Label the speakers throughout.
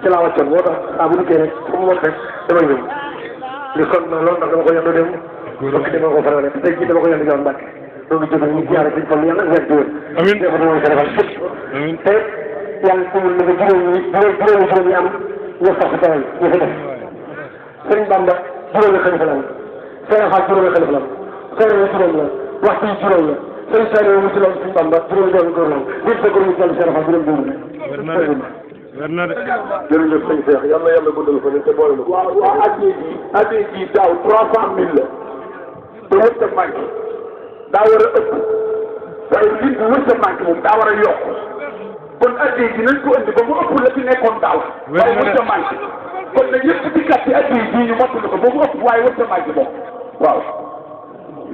Speaker 1: ci laa wàccoon moo tax saa bu dikkee rek fu mu mën rek damay ñëw li sonn na loolu ndax dama ko yendu dem donc dama ko faral def tey jii dama ko yendu jox Mbàkke donc jóge ñu ziyaare ci fan yàlla weer di wér amiin dafa dama ko defal amiin te yàlla tumul na nga juróom yi am nga sax tawal ñu fi def Sëriñ Bamba juróomi xalifa la Sëriñ Xaal juróomi xalifa la Sëriñ juróom la waxtu yi juróom la Sëriñ Saliou mu ci loolu Sëriñ Bamba juróomi doomi góor la nit sa góor mu ci Sëriñ Xaal juróom
Speaker 2: wér na de
Speaker 1: jërëjëf sëñ Cheikh yal na yàlla guddal ko te boole na ko.
Speaker 3: waaw addiya ji daaw 300 000 la te wërta manqué daa war a ëpp waaye nit bi wërta manqué moom daa war a yokk kon addiya ji nañ ko indi ba mu ëpp la fi nekkoon daaw waaye wërta manqué kon nag yëpp di kat ci addiya ji ñu mottali ko ba mu ëpp waaye wërta manqué moom waaw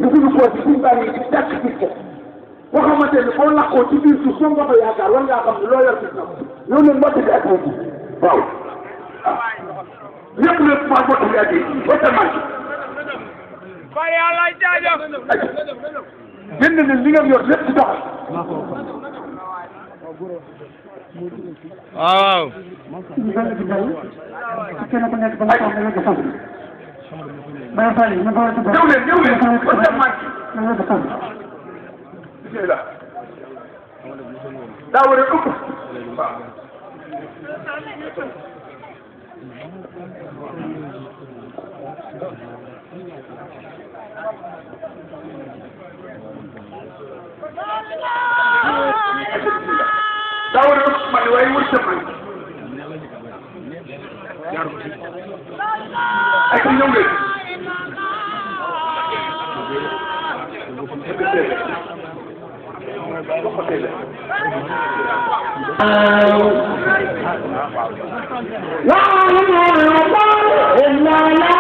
Speaker 3: lu suñu poos yi suñu bàyyi di tàkk gis ko boo xamante ne boo lakkoo ci biir suuf soo nga yaakaar war ngaa xam ne loo yor gis na loolu leen mottali addiya ji waaw lépp lépp maa mottali addiya ji wërta manqué
Speaker 2: Fane yàlla jaajëf
Speaker 3: génn ne li nga yor lépp ci doxal
Speaker 2: waaw
Speaker 3: ñëw leen wërta manqué bismillah daa war a ëpp waaw daa war a ëpp man waaye wër sa man ay ko ñëw leen
Speaker 4: la